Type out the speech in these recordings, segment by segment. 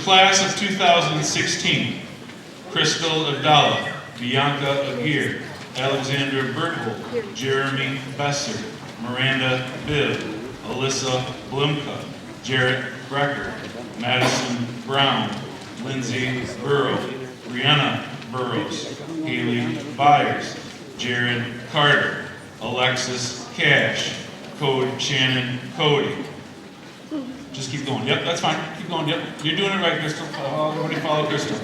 class of 2016, Crystal Abdallah, Bianca Aguirre, Alexander Berthold, Jeremy Besser, Miranda Bibb, Alyssa Blimka, Jarrett Brecker, Madison Brown, Lindsay Burrow, Brianna Burrows, Haley Byers, Jared Carter, Alexis Cash, Shannon Cody. Just keep going. Yep, that's fine. Keep going. Yep, you're doing it right, Crystal. Everybody follow Crystal.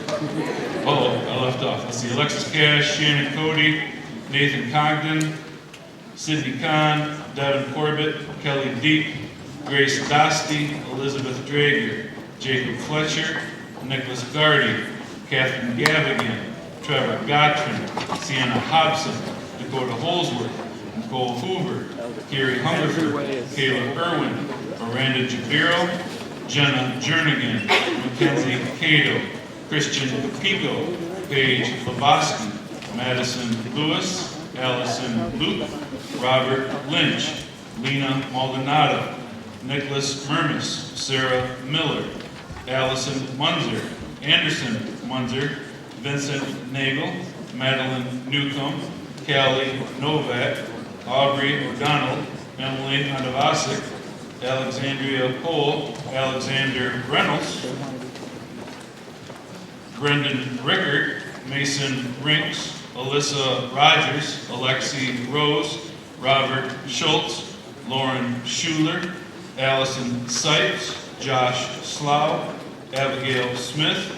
Oh, I left off. Let's see. Alexis Cash, Shannon Cody, Nathan Cogden, Sydney Kahn, Devin Corbett, Kelly Deep, Grace Dostie, Elizabeth Drager, Jacob Fletcher, Nicholas Gardy, Catherine Gavigan, Trevor Gottrin, Sienna Hobson, Dakota Holsworth, Nicole Hoover, Carrie Hungerford, Kayla Irwin, Miranda Jabiro, Jenna Jernigan, Mackenzie Cato, Christian Pico, Paige Laboski, Madison Lewis, Allison Luke, Robert Lynch, Lena Maldonado, Nicholas Mermis, Sarah Miller, Allison Munzer, Anderson Munzer, Vincent Nagel, Madeline Newcomb, Callie Novak, Aubrey O'Donnell, Emily Andavasic, Alexandria Cole, Alexander Reynolds, Brendan Rickard, Mason Rinks, Alyssa Rogers, Alexi Rose, Robert Schultz, Lauren Schuler, Allison Sipes, Josh Slough, Abigail Smith,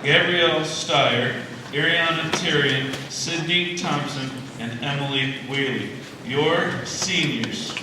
Gabrielle Steyer, Ariana Terrian, Sydney Thompson, and Emily Whaley. Your seniors.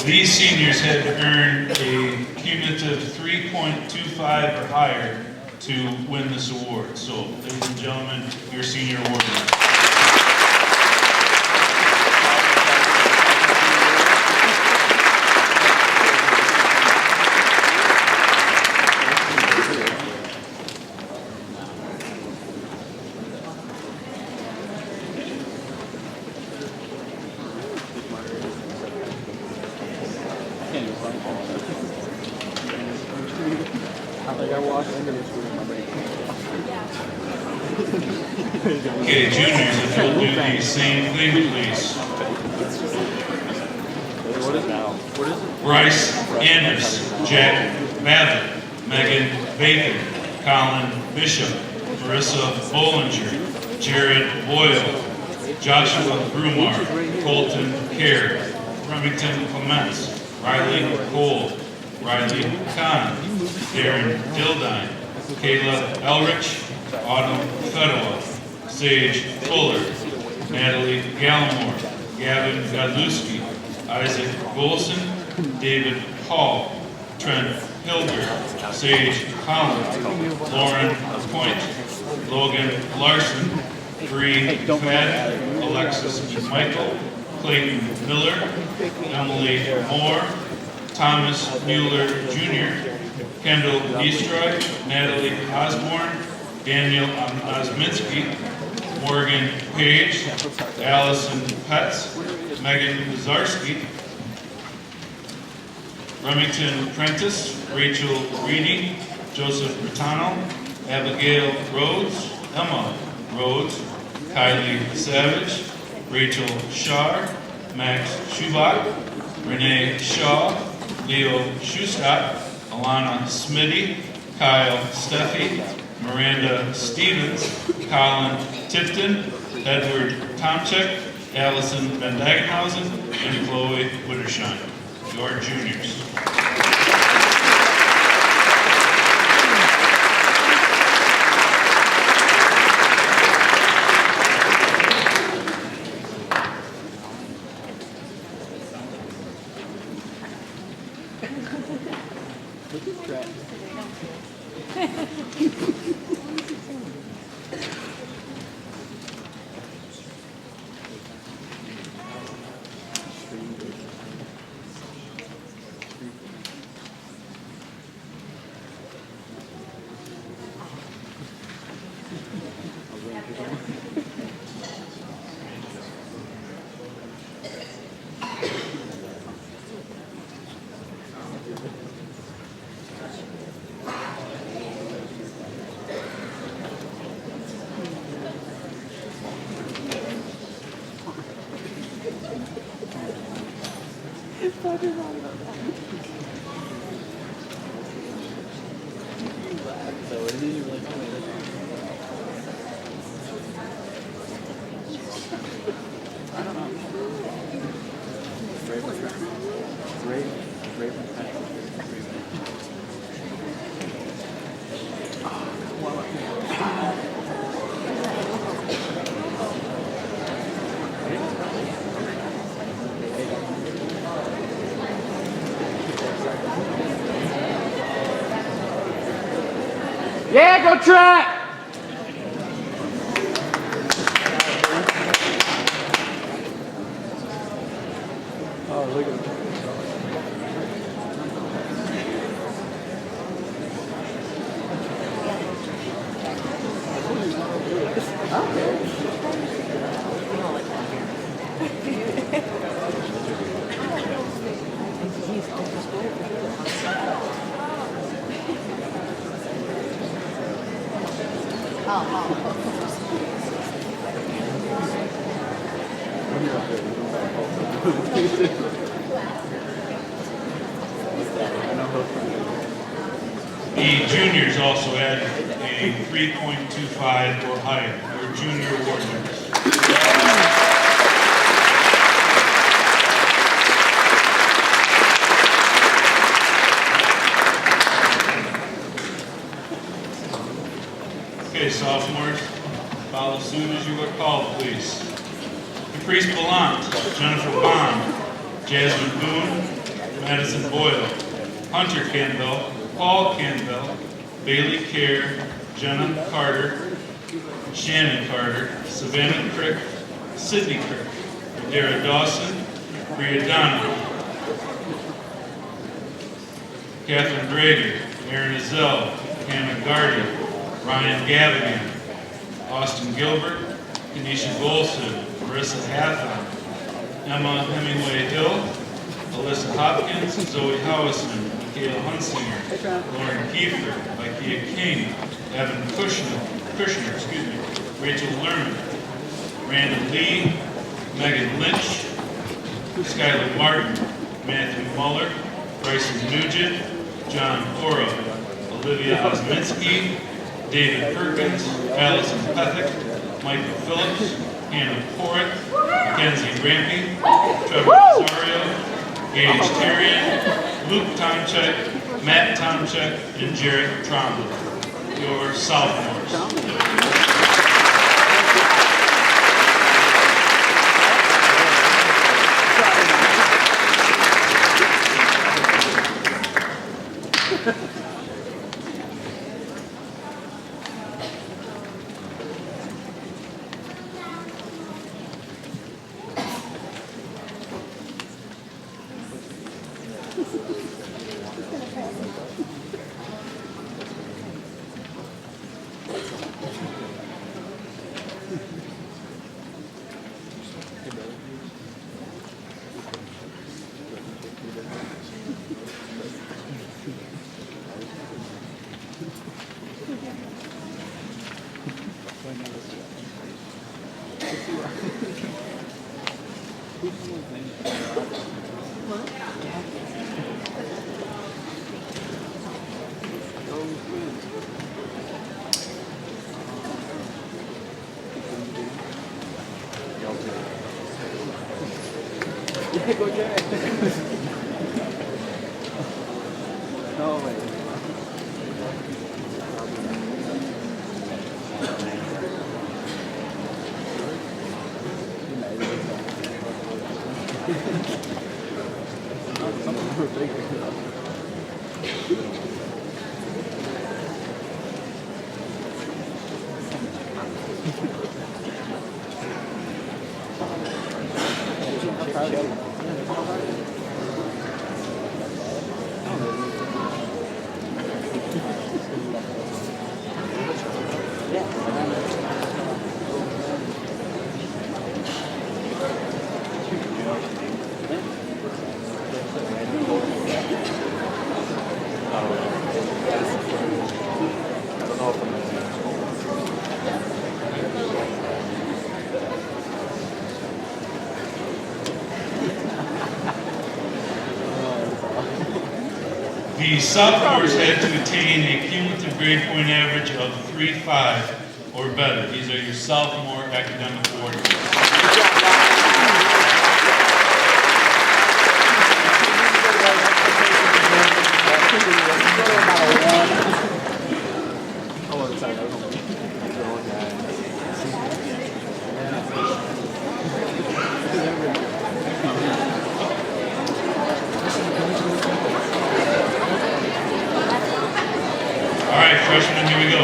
These seniors had to earn a cumulative 3.25 or higher to win this award. So, ladies and gentlemen, your senior award winners. Okay, juniors, if you'll do the same thing, please. Bryce Anders, Jack Mather, Megan Bacon, Colin Bishop, Marissa Bollinger, Jared Boyle, Joshua Brumar, Colton Kerr, Remington Clements, Riley Cole, Riley Kahn, Darren Dildine, Kayla Elrich, Autumn Fedwa, Sage Fuller, Natalie Gallimore, Gavin Godlewski, Isaac Golson, David Hall, Trent Hilger, Sage Collins, Lauren Point, Logan Larson, Bree Fad, Alexis Michael, Clayton Miller, Emily Moore, Thomas Mueller Jr., Kendall Eastroy, Natalie Osborne, Daniel Osminski, Morgan Page, Allison Petz, Megan Wazarski, Remington Prentice, Rachel Reedy, Joseph Bertano, Abigail Rhodes, Emma Rhodes, Kylie Savage, Rachel Shaw, Max Schubach, Renee Shaw, Leo Schustott, Alana Smitty, Kyle Steffi, Miranda Stevens, Colin Tipton, Edward Tomczyk, Allison Van Dagenhausen, and Chloe Wittersheim, your juniors. Yeah, go track! Oh, look at that. The juniors also had a 3.25 or higher, or junior award members. Okay, sophomores, follow suit as you are called, please. Caprice Ballant, Jennifer Bond, Jasmine Boone, Madison Boyle, Hunter Canville, Paul Canville, Bailey Kerr, Jenna Carter, Shannon Carter, Savannah Crick, Sydney Crick, Dara Dawson, Bria Donovan, Catherine Drager, Aaron Azell, Hannah Gardy, Ryan Gavigan, Austin Gilbert, Kenesha Golson, Marissa Hathon, Emma Hemingway Hill, Alyssa Hopkins, Zoe Howison, Michaela Hunsinger, Lauren Kiefer, Ikea King, Evan Kushner, Rachel Lerman, Randall Lee, Megan Lynch, Skylar Martin, Matthew Muller, Bryson Nugent, John Ora, Olivia Osminski, David Perkins, Allison Pethick, Michael Phillips, Hannah Porritt, Mackenzie Rampy, Trevor Rosario, Gage Terrian, Luke Tomczyk, Matt Tomczyk, and Jarrett Trombley, your sophomores. Go Jack. No way. The sophomores had to attain a cumulative grade point average of 3.5 or better. These are your sophomore academic awards. All right, freshmen, here we go.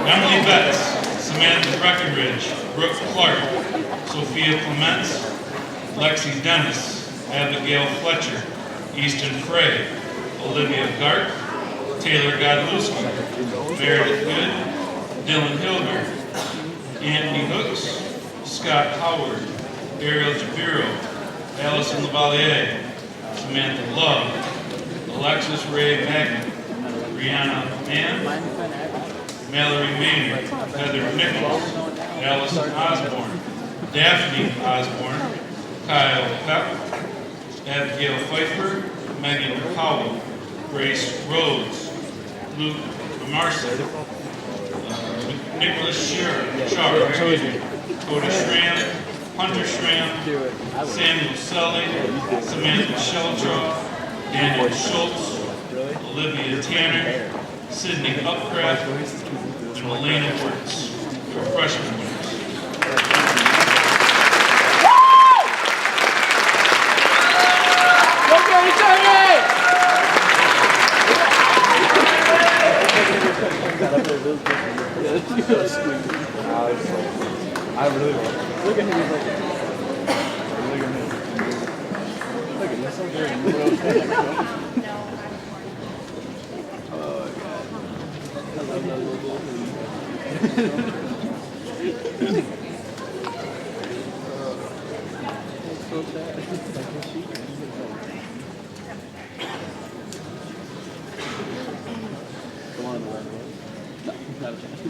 Emily Betts, Samantha Breckenridge, Brooke Clark, Sophia Clements, Lexi Dennis, Abigail Fletcher, Easton Frey, Olivia Gark, Taylor Godlewski, Meredith Good, Dylan Hilger, Anthony Hooks, Scott Howard, Ariel Jabiro, Allison Lavalier, Samantha Love, Alexis Ray Magnet, Brianna Mann, Mallory Maynard, Heather Nichols, Allison Osborne, Daphne Osborne, Kyle Peck, Abigail Pfeiffer, Megan Powell, Grace Rhodes, Luke Marcy, Nicholas Char, Cody Schramm, Hunter Schramm, Samuel Sully, Samantha Sheltroff, Daniel Schultz, Olivia Tanner, Sydney Upcraft, and Elena Wirtz, your freshman winners. I really want. Look at him, he's like, look at him. Look at him, so good. Oh, God. I love that little so sad. Come on, the right way. No, not a chance.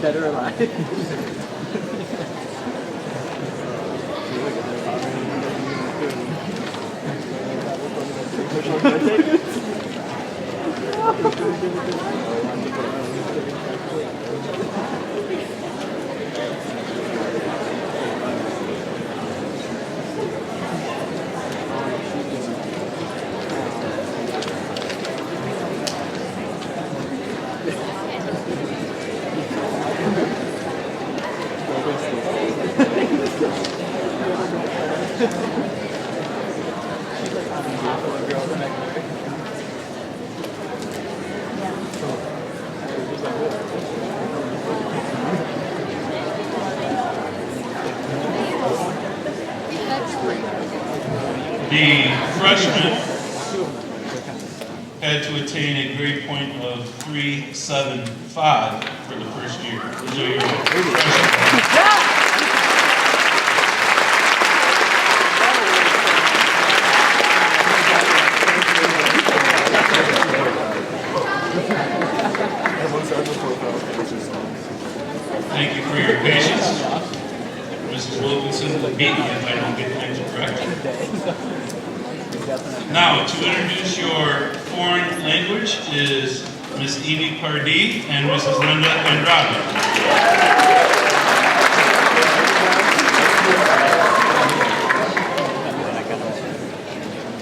Dead or alive. The freshman had to attain a grade point of 3.75 for the first year. Those are your freshmen. Thank you for your patience. Mrs. Wilkinson will beat me if I don't get things correct. Now, to introduce your foreign language is Miss Evie Pardee and Mrs. Linda Andrade.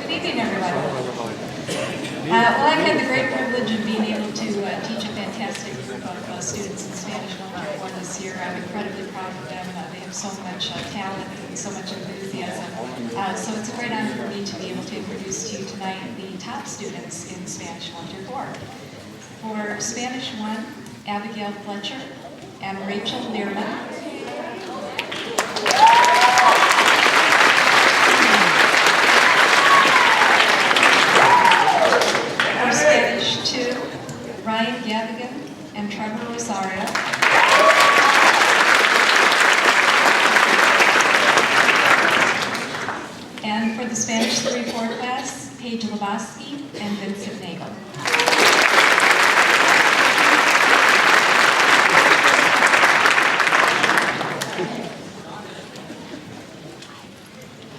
Good evening, everyone. Well, I've had the great privilege of being able to teach a fantastic group of students in Spanish 101 this year. I'm incredibly proud of them. They have so much talent and so much enthusiasm. So it's a great honor for me to be able to introduce to you tonight the top students in Spanish 1 through 4. For Spanish 1, Abigail Fletcher and Rachel Learman. For Spanish 2, Ryan Gavigan and Trevor Rosario. And for the Spanish 3-4 class, Paige Lebowski and Vincent Nagel.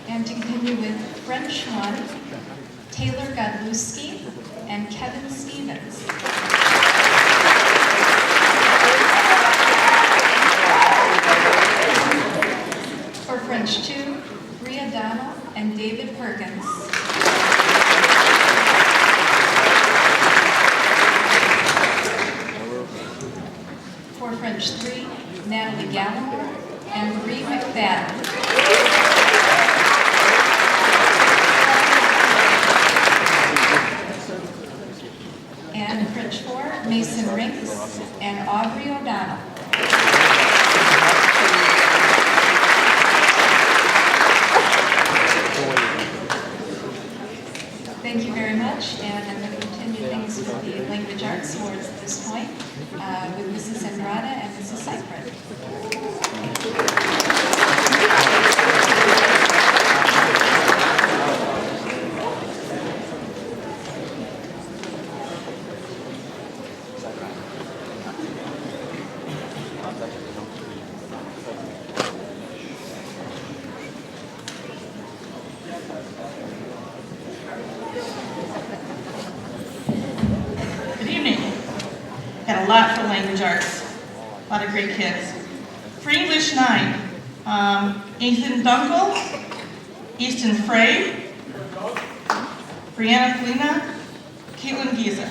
And to continue with French 1, Taylor Godlewski and Kevin Stevens. For French 2, Bria Donnell and David Perkins. For French 3, Natalie Gallimore and Marie McFadden. And French 4, Mason Rinks and Aubrey O'Donnell. Thank you very much, and I'm going to continue things with the Language Arts Awards at this point with Mrs. Andrade and Mrs. Seifert. Good evening. Had a lot for language arts. A lot of great kids. For English 9, Ethan Dunkel, Easton Frey, Brianna Felina, Caitlin Giza.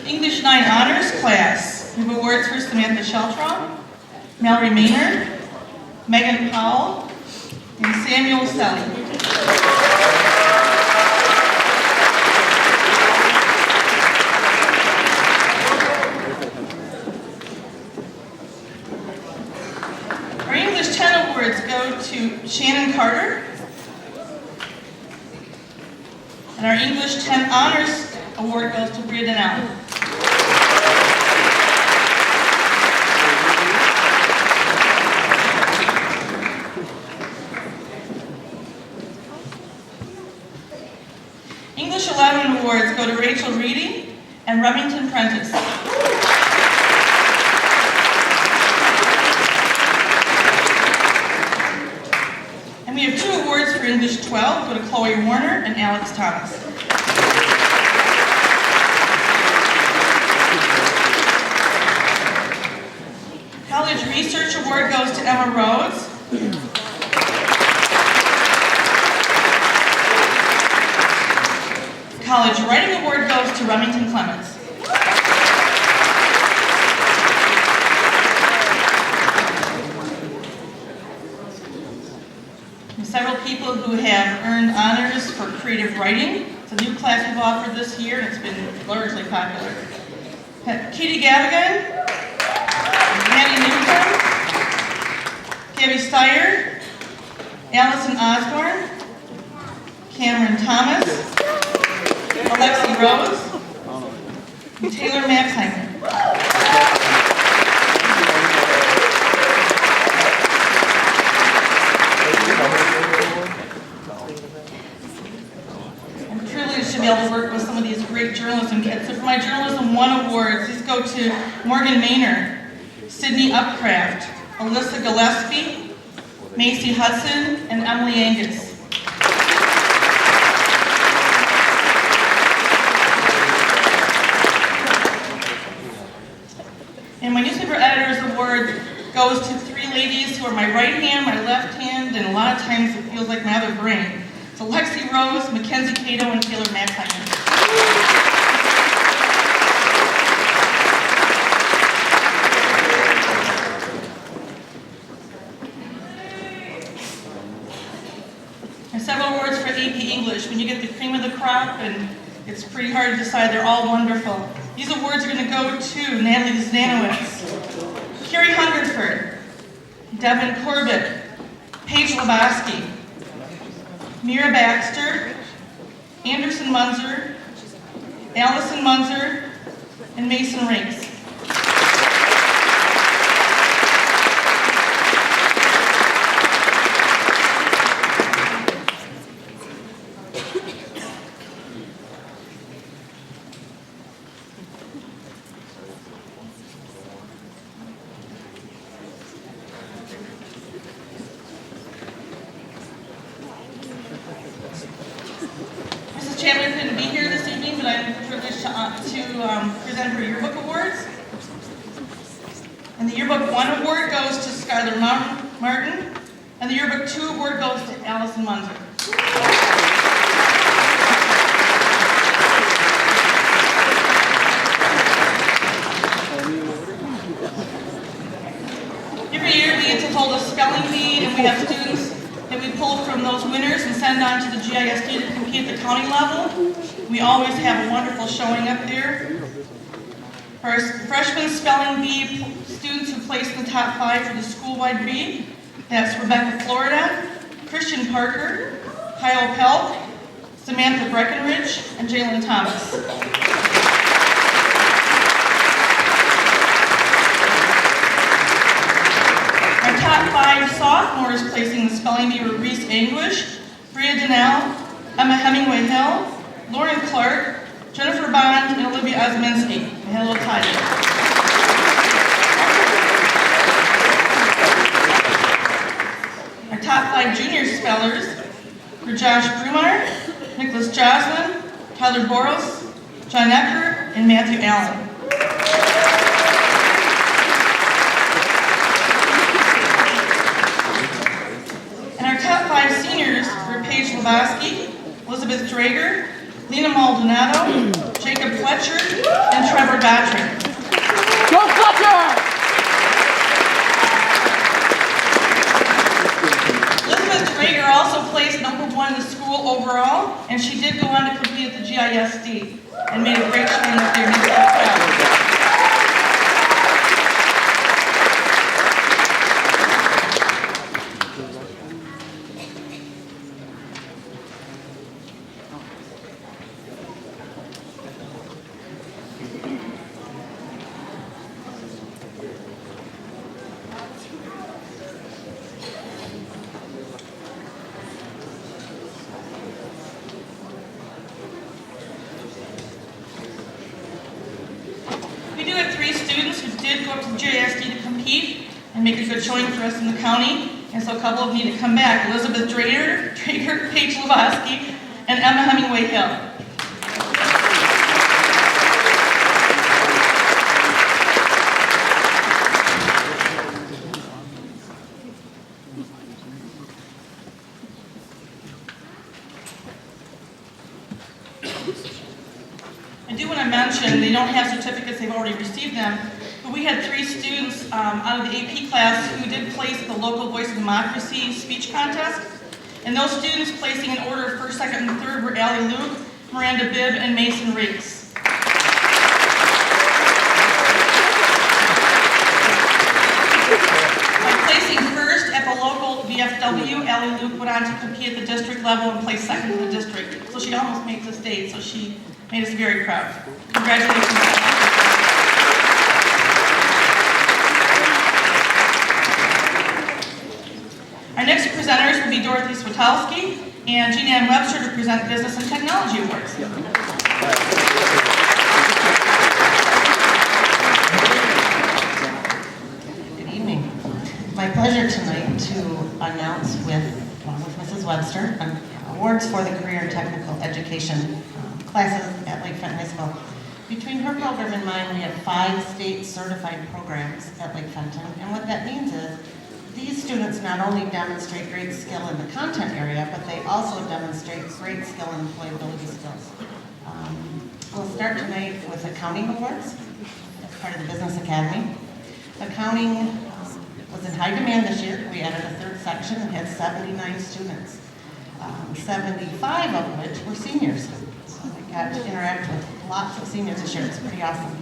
English 9 honors class. We have awards for Samantha Sheltron, Mallory Maynard, Megan Powell, and Samuel Selly. Our English 10 awards go to Shannon Carter, and our English 10 honors award goes to Bria Donnell. English 11 awards go to Rachel Reedy and Remington Prentice. And we have 2 awards for English 12 go to Chloe Warner and Alex Thomas. College Research Award goes to Emma Rhodes. College Writing Award goes to Remington Clements. And several people who have earned honors for creative writing. It's a new class we've offered this year, and it's been largely popular. Katie Gavigan, Maddie Newton, Gabby Steyer, Allison Osborne, Cameron Thomas, Alexi Rose, and Taylor Maxheimer. I'm privileged to be able to work with some of these great journalism kids. So for my Journalism 1 awards, these go to Morgan Maynard, Sydney Upcraft, Alyssa Gillespie, Macy Hudson, and Emily Angus. And my Newspaper Editor's Award goes to 3 ladies who are my right hand, my left hand, and a lot of times it feels like my other brain. It's Alexi Rose, Mackenzie Cato, and Taylor Maxheimer. And several awards for AP English. When you get the cream of the crop, and it's pretty hard to decide, they're all wonderful. These awards are going to go to Natalie Zanowitz, Carrie Hungerford, Devin Corbett, Paige Lebowski, Mira Baxter, Anderson Munzer, Allison Munzer, and Mason Rakes. Chandler couldn't be here this evening, but I'm privileged to present her yearbook awards. And the yearbook 1 award goes to Skylar Martin, and the yearbook 2 award goes to Allison Munzer. Every year we get to hold a spelling bee, and we have students that we pull from those winners and send on to the GISD to compete at the county level. We always have a wonderful showing up there. Our freshman spelling bee students who placed in the top 5 for the school-wide bee, that's Rebecca Florida, Christian Parker, Kyle Pelk, Samantha Breckenridge, and Jalen Thomas. Our top 5 sophomores placing the spelling bee were Reese Anguish, Bria Donnell, Emma Hemingway Hill, Lauren Clark, Jennifer Bond, and Olivia Osminski. We had a little tie there. Our top 5 junior spellers were Josh Brumar, Nicholas Joslin, Tyler Boros, John Eckert, and Matthew Allen. And our top 5 seniors were Paige Lebowski, Elizabeth Drager, Lena Maldonado, Jacob Fletcher, and Trevor Gottry. Go Fletcher! Elizabeth Drager also placed #1 in the school overall, and she did go on to compete at the GISD and made a great showing up there. We do have 3 students who did go up to the GISD to compete and make a good showing for us in the county, and so a couple of them need to come back. Elizabeth Drager, Paige Lebowski, and Emma Hemingway Hill. I do want to mention, they don't have certificates, they've already received them, but we had 3 students out of the AP class who did place at the local Voice of Democracy speech contest. And those students placing in order of 1st, 2nd, and 3rd were Allie Luke, Miranda Bibb, and Mason Reeks. LBU, Ellie Luke went on to compete at the district level and placed second in the district. So she almost made the state, so she made us very proud. Congratulations. Our next presenters will be Dorothy Swatowski and Jean Ann Webster to present Business and Technology Awards. Good evening. My pleasure tonight to announce along with Mrs. Webster, awards for the career and technical education classes at Lake Fenton High School. Between her program and mine, we have 5 state certified programs at Lake Fenton, and what that means is these students not only demonstrate great skill in the content area, but they also demonstrate great skill in employability skills. We'll start tonight with accounting awards as part of the Business Academy. Accounting was in high demand this year. We added a 3rd section and had 79 students, 75 of which were seniors. So we got to interact with lots of seniors this year. It's pretty awesome.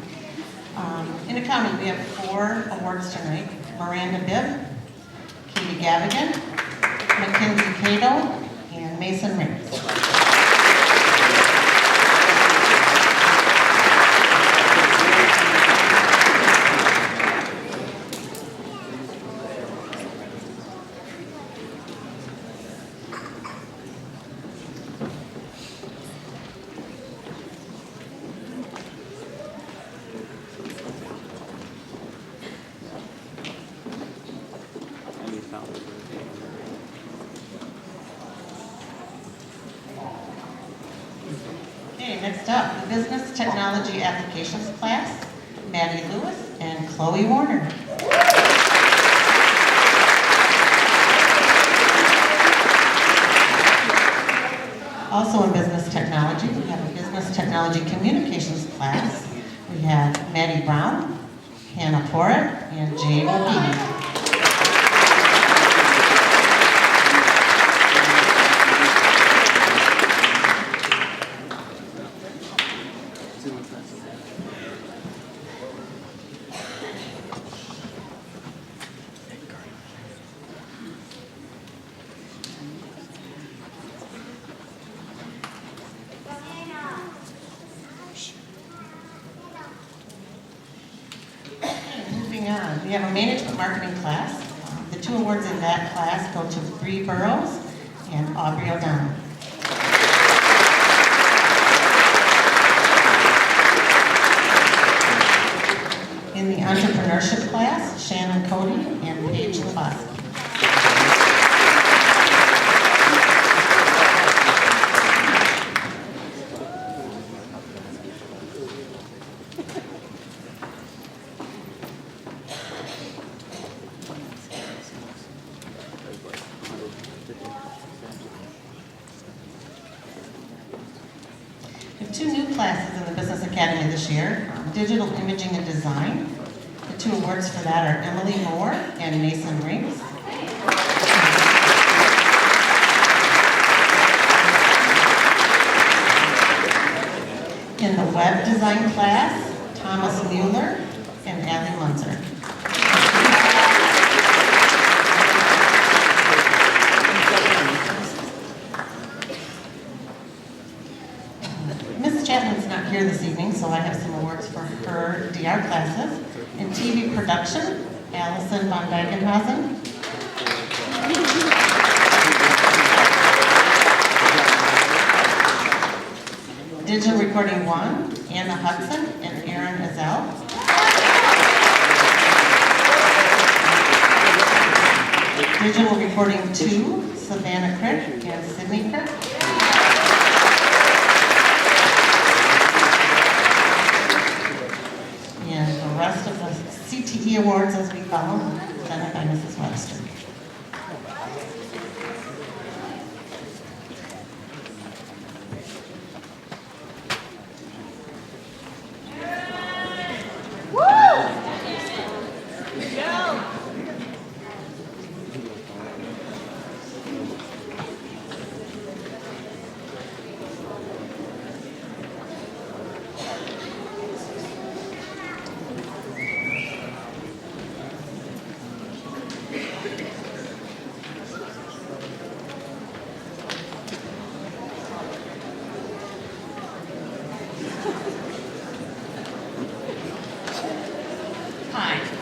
In accounting, we have 4 awards tonight. Miranda Bibb, Katie Gavigan, Mackenzie Cato, and Mason Riggs. Okay, next up, the Business Technology Applications class, Maddie Lewis and Chloe Warner. Also in Business Technology, we have a Business Technology Communications class. We have Maddie Brown, Hannah Porritt, and Jay McGee. We have a management marketing class. The 2 awards in that class go to Bree Burrows and Aubrey O'Donnell. In the entrepreneurship class, Shannon Cody and Paige Labosky. We have 2 new classes in the Business Academy this year, Digital Imaging and Design. The 2 awards for that are Emily Moore and Mason Riggs. In the Web Design class, Thomas Mueller and Allie Munzer. Mrs. Chapman's not here this evening, so I have some awards for her DR classes. In TV production, Allison von Dykenhausen. Digital Recording 1, Anna Hudson and Aaron Azell. Digital Recording 2, Savannah Crick and Sydney Crick. And the rest of the CTE awards, as we call them, presented by Mrs. Webster.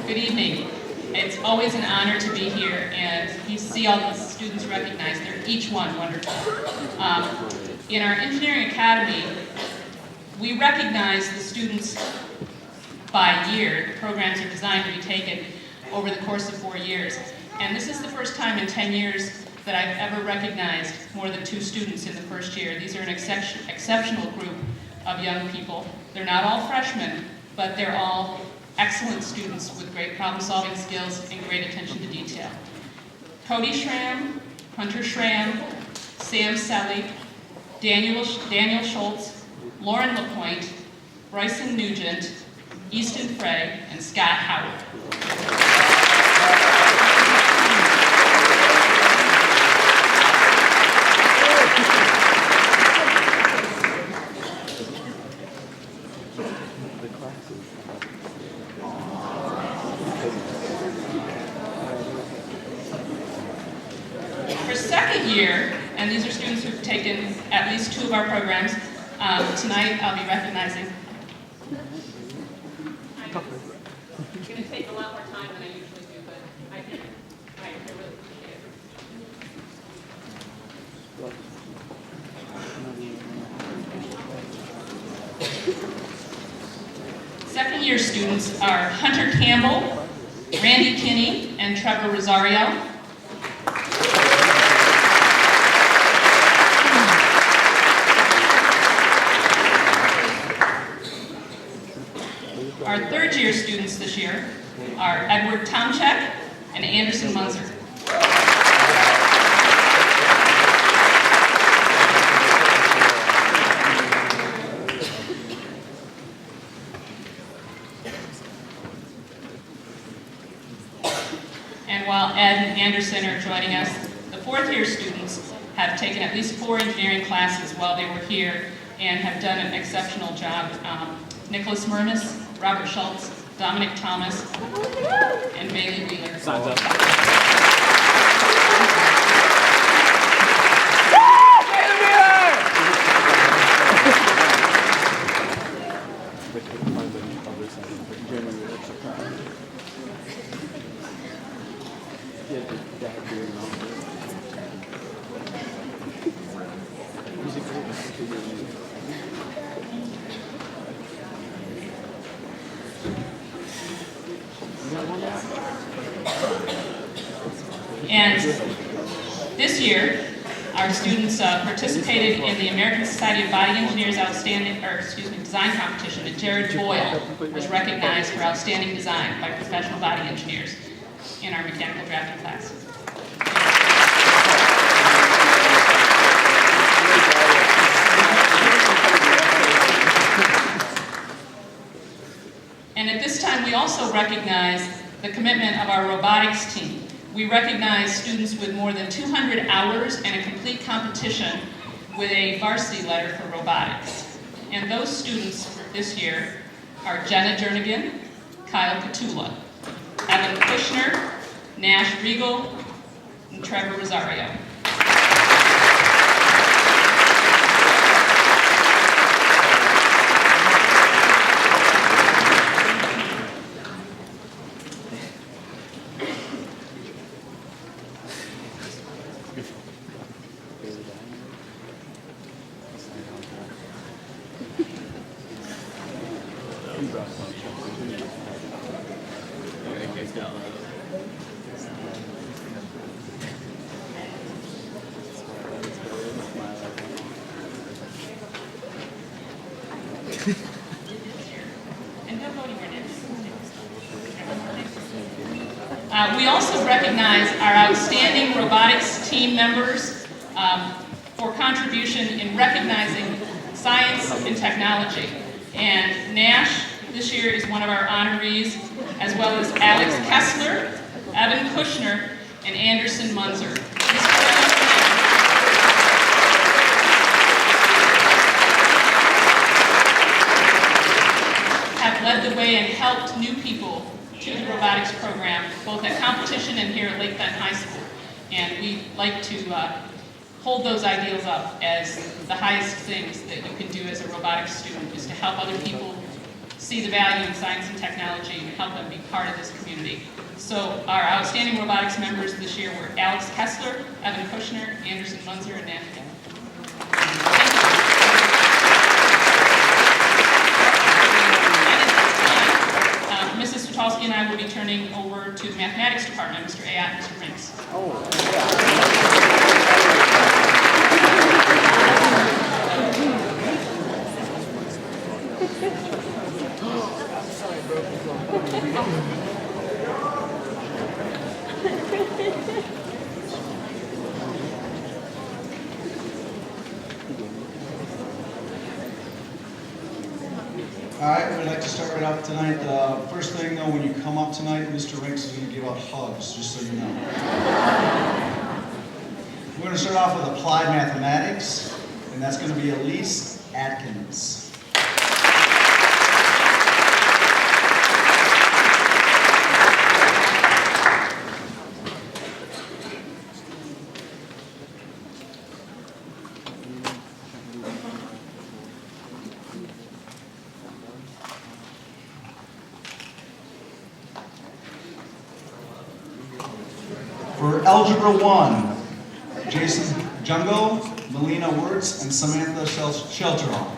Good evening. It's always an honor to be here, and you see all the students recognized. They're each one wonderful. In our engineering academy, we recognize the students by year. The programs are designed to be taken over the course of 4 years. And this is the first time in 10 years that I've ever recognized more than 2 students in the first year. These are an exceptional group of young people. They're not all freshmen, but they're all excellent students with great problem-solving skills and great attention to detail. Cody Schramm, Hunter Schramm, Sam Selly, Daniel Schultz, Lauren LaPointe, Bryson Nugent, Easton Frey, and Scott Howard. For second year, and these are students who've taken at least 2 of our programs, tonight I'll be recognizing. I'm going to take a lot more time than I usually do, but I really appreciate it. Second year students are Hunter Campbell, Randy Kinney, and Trevor Rosario. Our third year students this year are Edward Tomchek and Anderson Munzer. And while Ed and Anderson are joining us, the fourth year students have taken at least 4 engineering classes while they were here and have done an exceptional job. Nicholas Murmis, Robert Schultz, Dominic Thomas, and Bailey Wheeler. Signs up. And this year, our students participated in the American Society of Body Engineers design competition, and Jared Boyle was recognized for outstanding design by professional body engineers in our mechanical drafting class. And at this time, we also recognize the commitment of our robotics team. We recognize students with more than 200 hours and a complete competition with a varsity letter for robotics. And those students this year are Jenna Jernigan, Kyle Petula, Evan Kushner, Nash Regal, and Trevor Rosario. We also recognize our outstanding robotics team members for contribution in recognizing science and technology. And Nash this year is one of our honorees, as well as Alex Kessler, Evan Kushner, and Anderson Munzer. Have led the way and helped new people to the robotics program, both at competition and here at Lake Bend High School. And we like to hold those ideals up as the highest things that you can do as a robotics student, is to help other people see the value in science and technology and help them be part of this community. So our outstanding robotics members this year were Alex Kessler, Evan Kushner, Anderson Munzer, and Nat Gallen. Thank you. And at this time, Mrs. Sutalski and I will be turning over to the mathematics department, Mr. Ayotte and Mr. Rinks. All right, we'd like to start right off tonight. First thing though, when you come up tonight, Mr. Rinks is going to give out hugs, just so you know. We're going to start off with applied mathematics, and that's going to be Elise Atkins. For Algebra 1, Jason Jungo, Melina Wirtz, and Samantha Shelterall.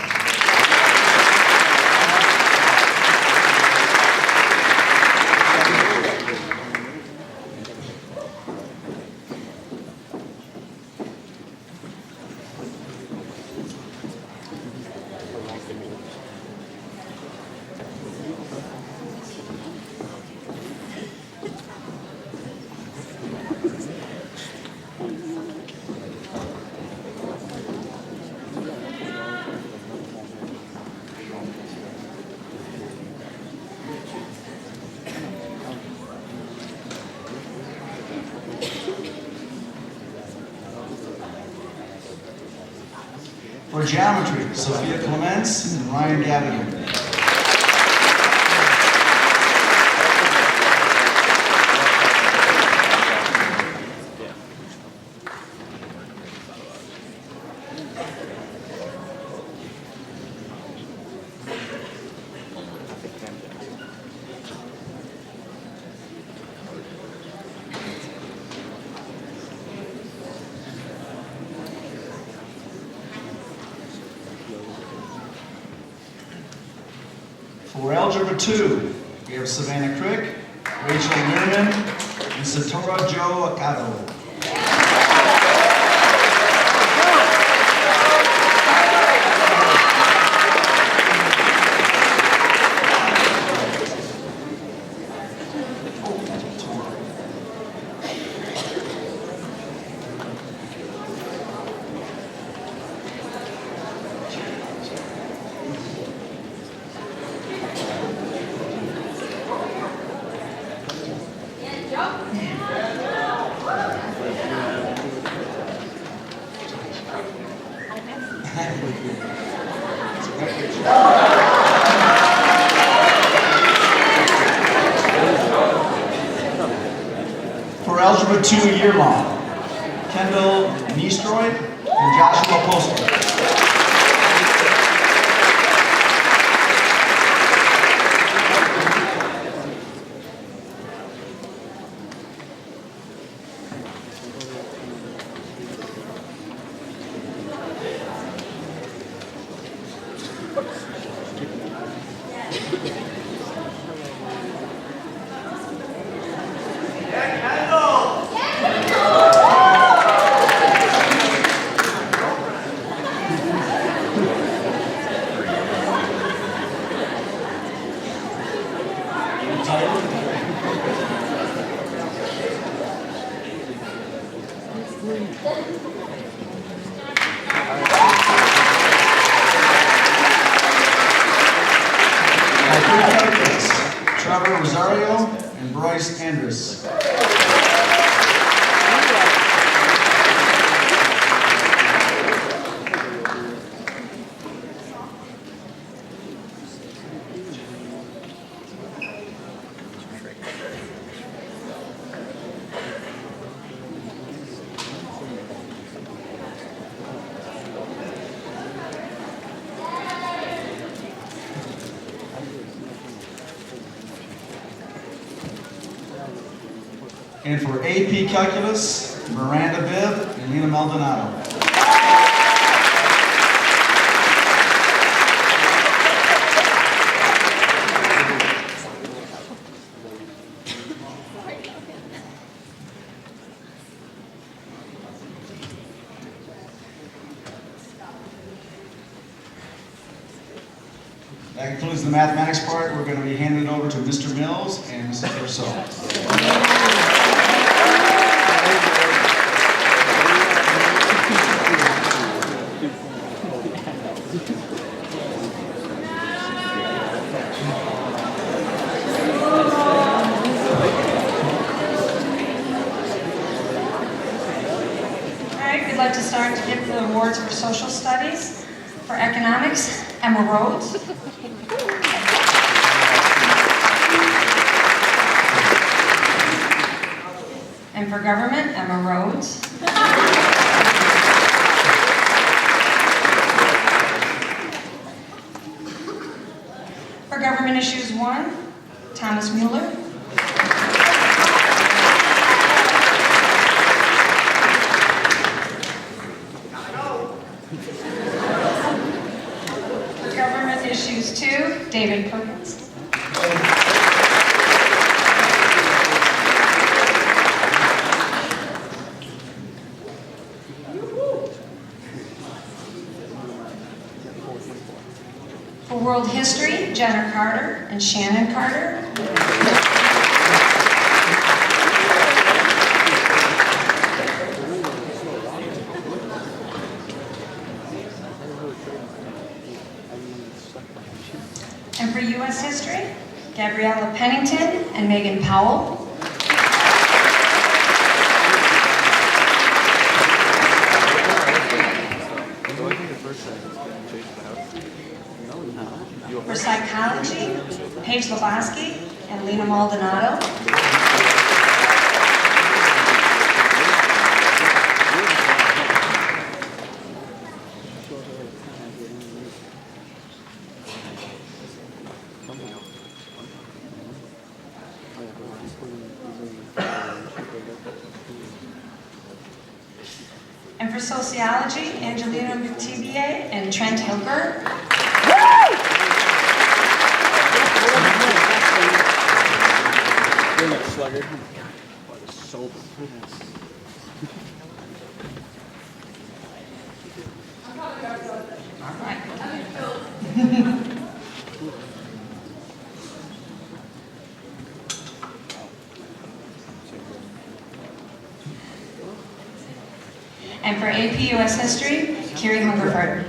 For geometry, Sophia Clements and Ryan Gavigan. For Algebra 2, we have Savannah Crick, Rachel Merriman, and Satora Joe Akato. For Algebra 2 year long, Kendall Niestroy and Joshua Poster. Trevor Rosario and Bryce Andrus. And for AP Calculus, Miranda Bibb and Lena Maldonado. That concludes the mathematics part. We're going to be handing it over to Mr. Mills and Mrs. Rousseau. All right, we'd like to start to give the awards for social studies. For economics, Emma Rhodes. And for government, Emma Rhodes. For government issues 1, Thomas Mueller. For government issues 2, David Perkins. For world history, Jenna Carter and Shannon Carter. And for U.S. history, Gabriella Pennington and Megan Powell. For psychology, Paige Lebowski and Lena Maldonado. And for sociology, Angelina Mativier and Trent Hilker. You're a sluggard. What a sober. All right. And for AP US History, Carrie Hungerford.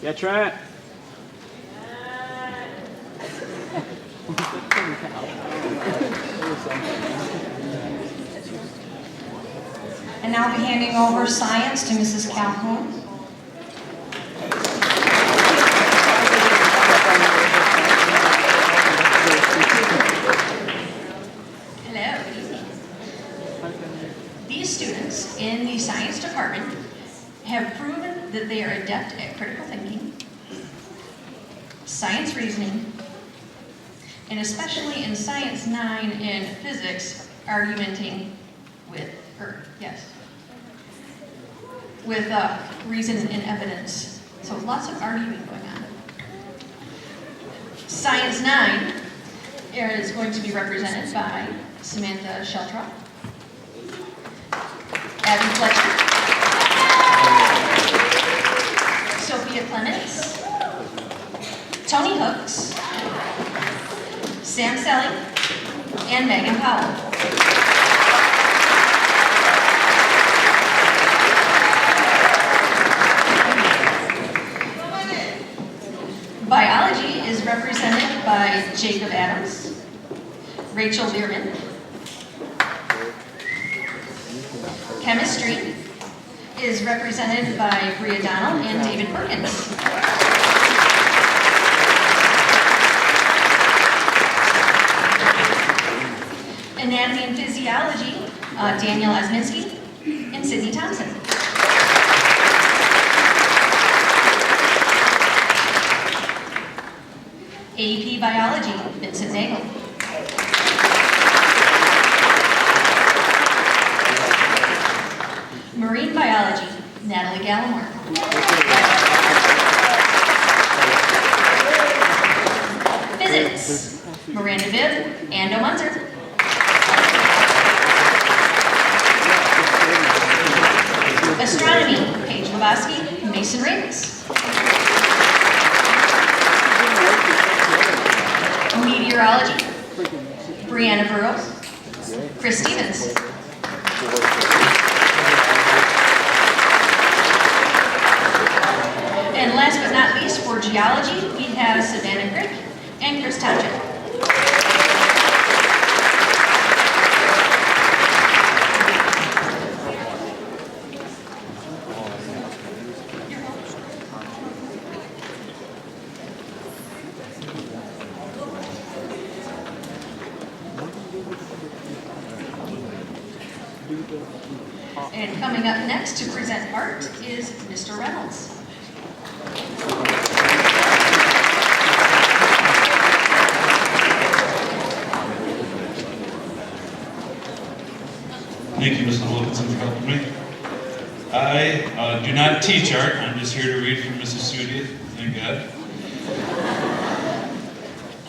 Yeah, Trent. And now I'll be handing over science to Mrs. Calhoun. Hello, good evening. These students in the science department have proven that they are adept at critical thinking, science reasoning, and especially in Science 9 and physics, argumenting with reason and evidence. So lots of arguing going on. Science 9 is going to be represented by Samantha Sheltrop, Abby Fletcher, Sophia Clements, Tony Hooks, Sam Selly, and Megan Powell. Biology is represented by Jacob Adams, Rachel Learman. Chemistry is represented by Bria Donald and David Perkins. Anatomy and physiology, Daniel Osminski and Sydney Thompson. AP Biology, Vincent Nagel. Marine Biology, Natalie Gallimore. Physics, Miranda Viv, Ando Munzer. Astronomy, Paige Lebowski, Mason Ramos. Meteorology, Brianna Burrows, Chris Stevens. And last but not least, for geology, we have Savannah Crick and Chris Township. And coming up next to present art is Mr. Reynolds. Thank you, Mrs. Wilkinson, for helping me. I do not teach art. I'm just here to read from Mrs. Studio. Thank God.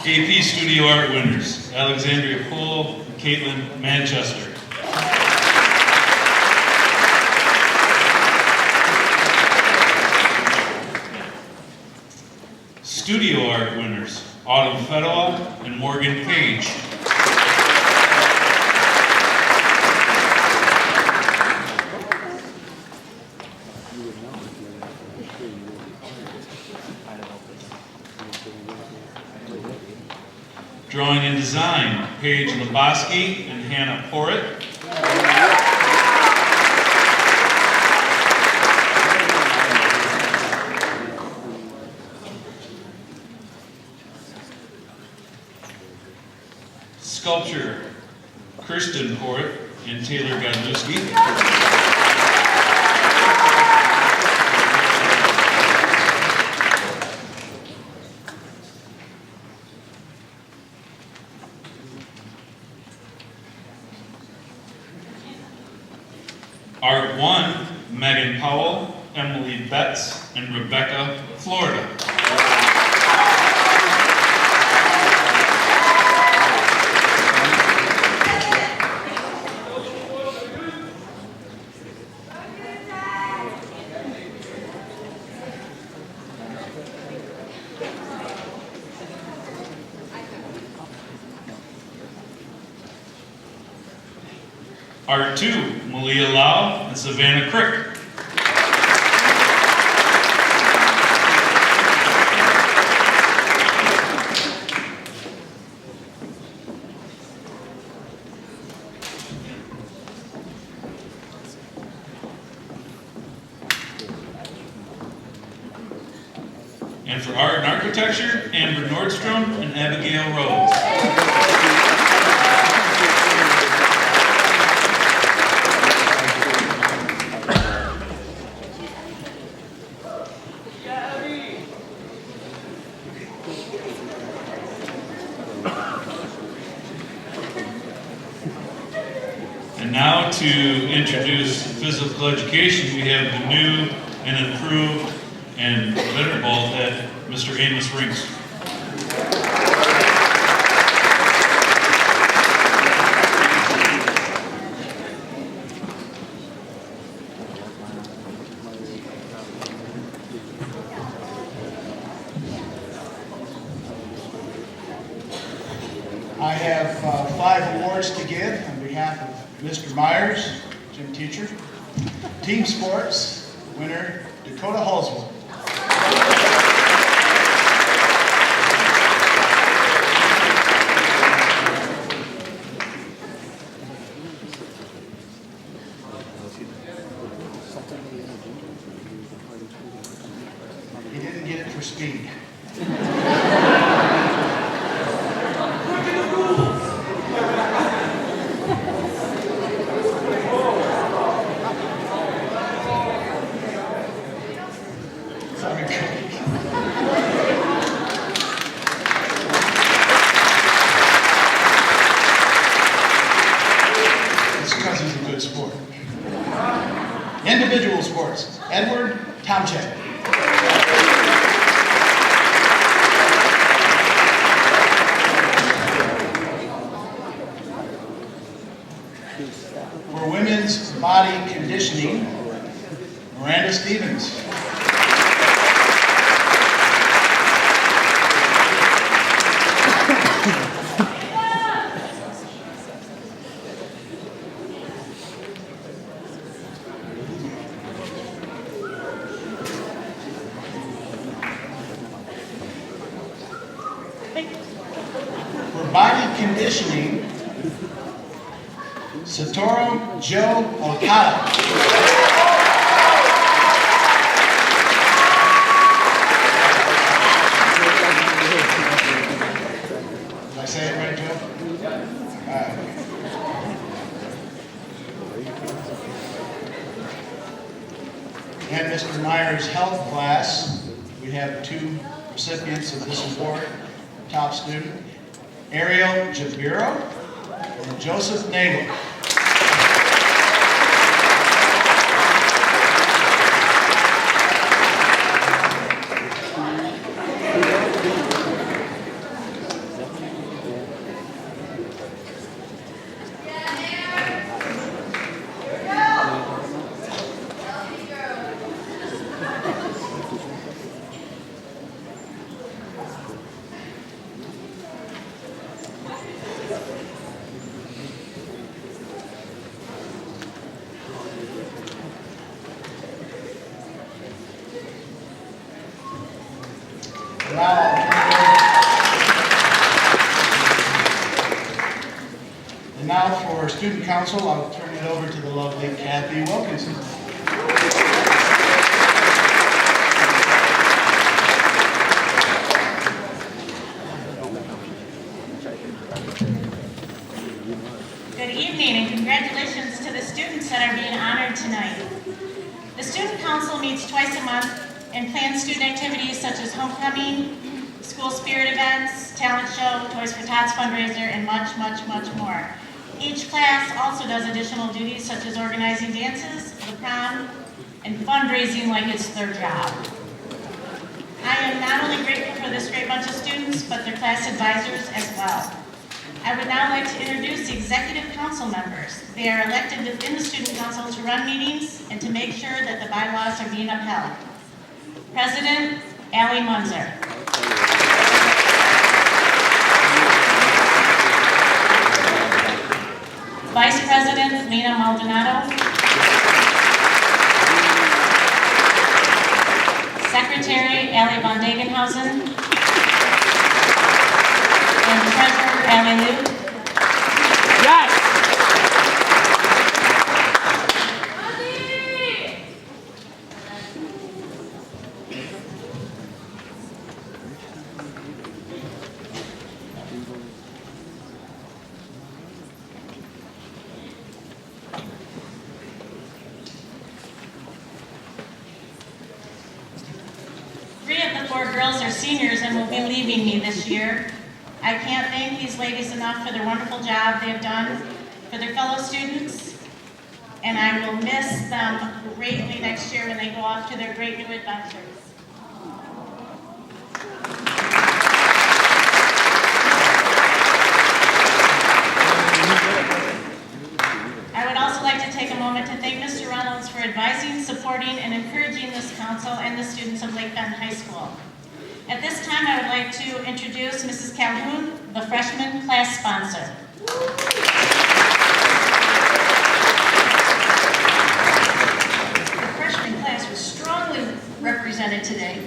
AP Studio Art winners, Alexandria Poole and Caitlin Manchester. Studio Art winners, Autumn Fedwa and Morgan Page. Drawing and Design, Paige Lebowski and Hannah Porritt. Sculpture, Kirsten Porritt and Taylor Godlewski. Art 1, Megan Powell, Emily Betts, and Rebecca Florida. Art 2, Malia Lau and Savannah Crick. And for art and architecture, Amber Nordstrom and Abigail Rhodes. And now to introduce physical education, we have the new and improved and venerable head, Mr. Amos Rinks. I have 5 awards to give on behalf of Mr. Myers, gym teacher. Team sports, winner Dakota Halswell. He didn't get it for speed. For body conditioning, Satoru Joe Okada. Did I say it right, Joe? All right. And Mr. Meyer's health class, we have two recipients of this award, top student, Ariel Jabiro and Joseph Nagel. And now for student council, I'll turn it over to the lovely Kathy Wilkinson. Good evening and congratulations to the students that are being honored tonight. The Student Council meets twice a month and plans student activities such as homecoming, school spirit events, talent show, Toys for Tots fundraiser, and much, much, much more. Each class also does additional duties such as organizing dances, the prom, and fundraising like it's their job. I am not only grateful for this great bunch of students, but their class advisors as well. I would now like to introduce the executive council members. They are elected within the student council to run meetings and to make sure that the bylaws are being upheld. President, Allie Munzer. Vice President, Lena Maldonado. Secretary, Allie von Degenhausen. And Treasurer, Allie Liu. Yes! Three of the four girls are seniors and will be leaving me this year. I can't thank these ladies enough for their wonderful job they have done for their fellow students, and I will miss them greatly next year when they go off to their great new adventures. I would also like to take a moment to thank Mr. Reynolds for advising, supporting, and encouraging this council and the students of Lake Bend High School. At this time, I would like to introduce Mrs. Calhoun, the freshman class sponsor. The freshman class was strongly represented today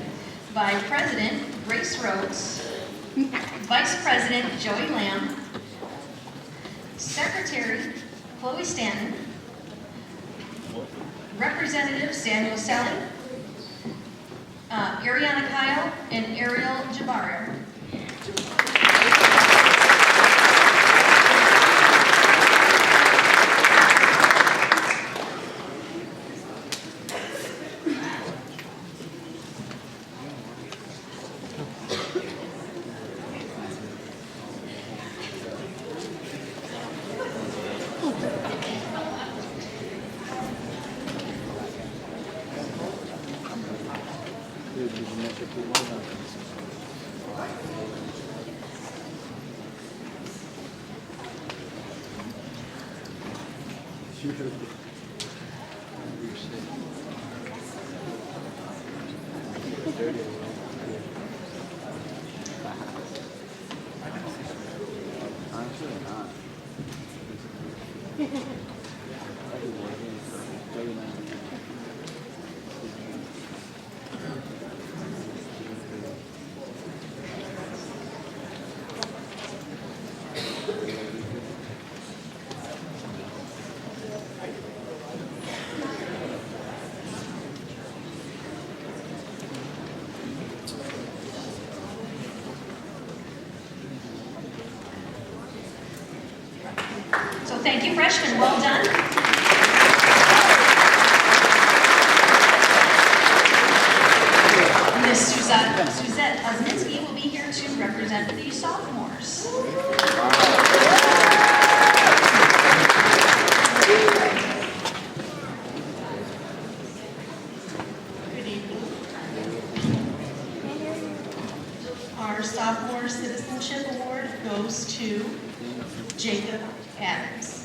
by President Grace Rhodes, Vice President Joey Lamb, Secretary Chloe Stanton, Representative Samuel Selly, Ariana Kyle, and Ariel Jabari. thank you, freshmen. Well done. Miss Suzette Osminski will be here to represent the sophomores. Good evening. Our Sophomore Citizenship Award goes to Jacob Adams.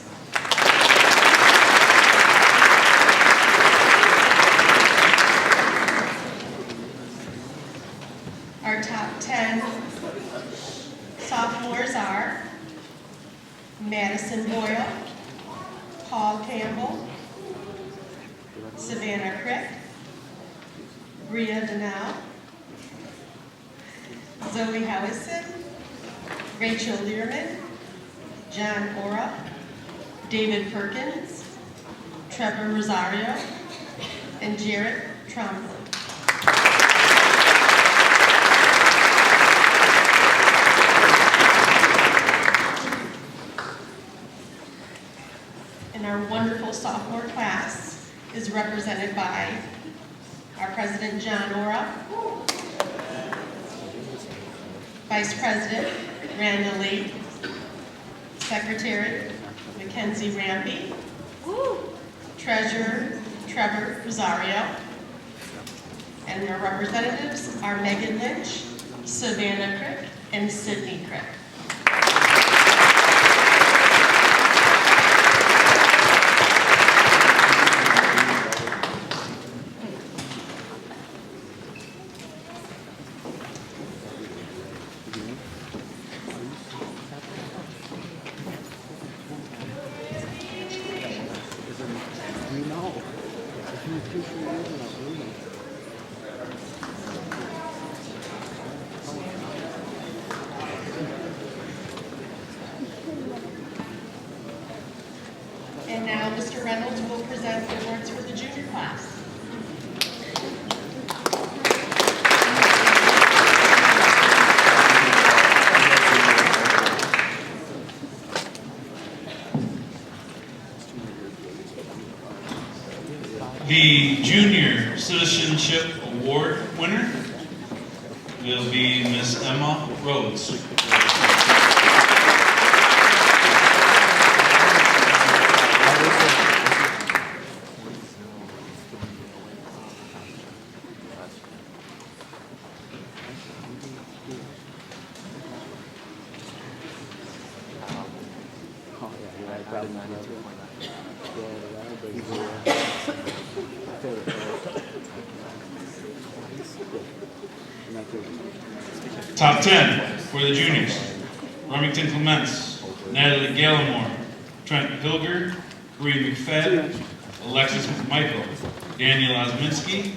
Our top 10 sophomores are Madison Boyle, Paul Campbell, Savannah Crick, Bria Denau, Zoe Howison, Rachel Learman, John Ora, David Perkins, Trevor Rosario, and Jarrett Trombley. And our wonderful sophomore class is represented by our President John Ora, Vice President Randall Lee, Secretary Mackenzie Rampy, Treasurer Trevor Rosario, and our representatives are Megan Lynch, Savannah Crick, and Sydney Crick. And now Mr. Reynolds will present the awards for the junior class. The Junior Citizenship Award winner will be Miss Emma Rhodes. Top 10 for the juniors: Remington Clements, Natalie Gallimore, Trent Hilger, Bree McFadden, Alexis McMichael, Daniel Osminski,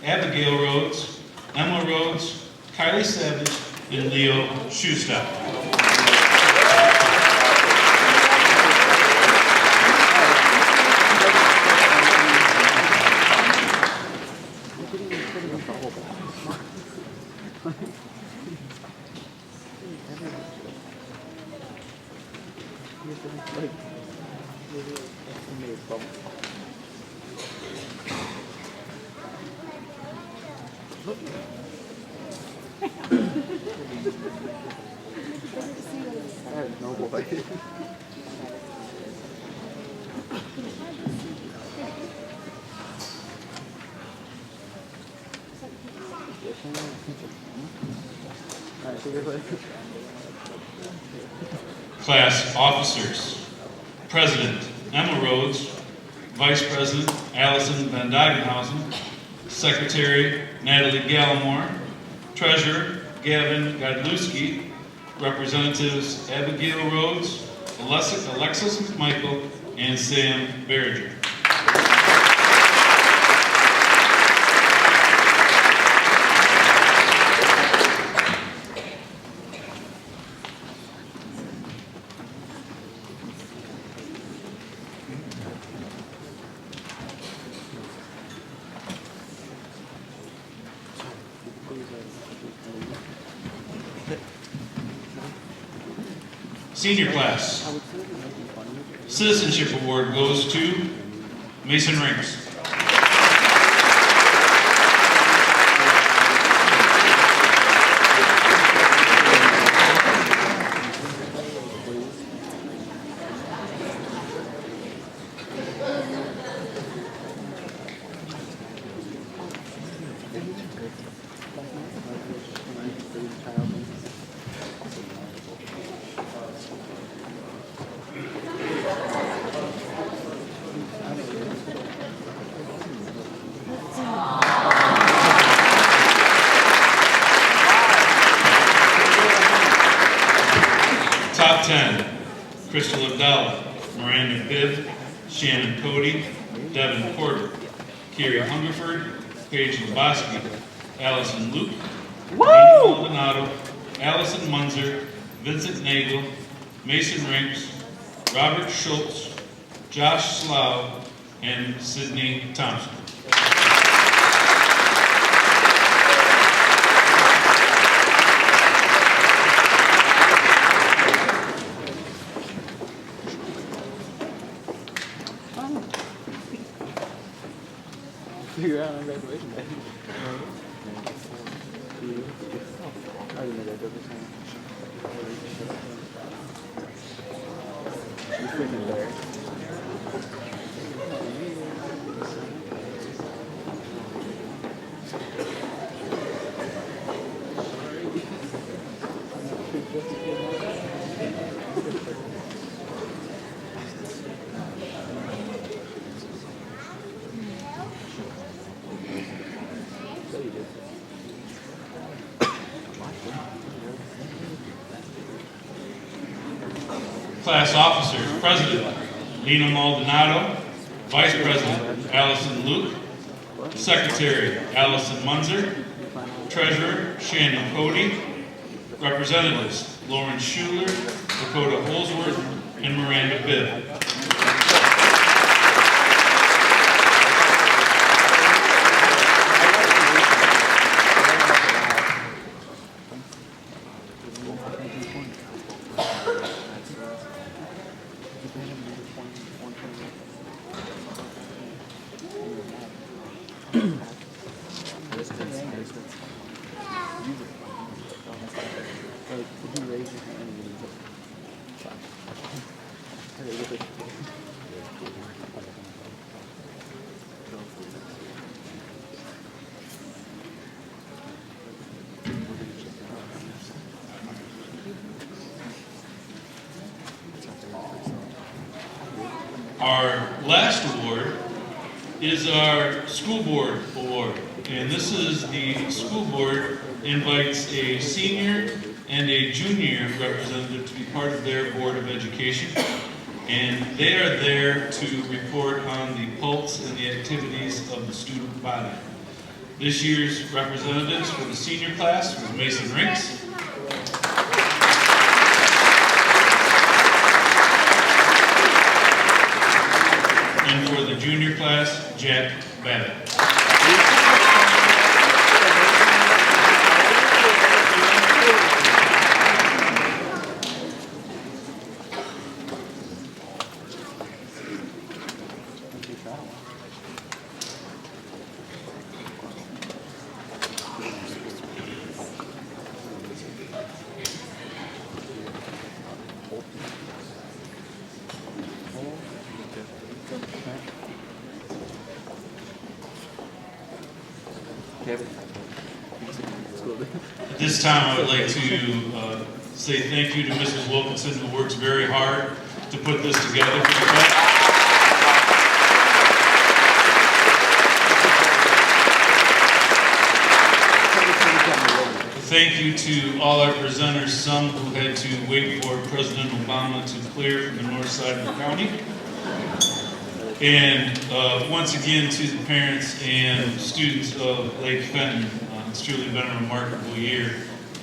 Abigail Rhodes, Emma Rhodes, Kylie Savage, and Leo Schuster. No boy. Class officers: President Emma Rhodes, Vice President Allison Van Dygenhausen, Secretary Natalie Gallimore, Treasurer Gavin Godlewski, Representatives Abigail Rhodes, Alexis McMichael, and Sam Berger. Senior class: Citizenship Award goes to Mason Rinks. Top 10, Crystal Abdallah, Miranda Bibb, Shannon Cody, Devin Porter, Carrie Hungerford, Paige Lebowski, Allison Luke, Nina Maldonado, Allison Munzer, Vincent Nagel, Mason Rinks, Robert Schultz, Josh Slough, and Sydney Thompson. Figure out on graduation day. I didn't know that joke was saying. You freaking there. Class officers, President Nina Maldonado, Vice President Allison Luke, Secretary Allison Munzer, Treasurer Shannon Cody, Representatives Lauren Schuler, Dakota Holsworth, and Miranda Bibb. Our last award is our school board award, and this is the school board invites a senior and a junior representative to be part of their board of education, and they are there to report on the pulse and the activities of the student body. This year's representatives for the senior class was Mason Rinks, and for the junior class, Jack Babbitt. At this time, I would like to say thank you to Mrs. Wilkinson, who works very hard to put this together for the class. Thank you to all our presenters, some who had to wait for President Obama to clear from the north side of the county. And once again to the parents and students of Lake Fenton. It's truly been a remarkable year,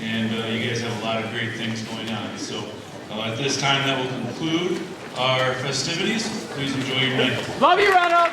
and you guys have a lot of great things going on. So at this time, that will conclude our festivities. Please enjoy your night. Love you, Ronald!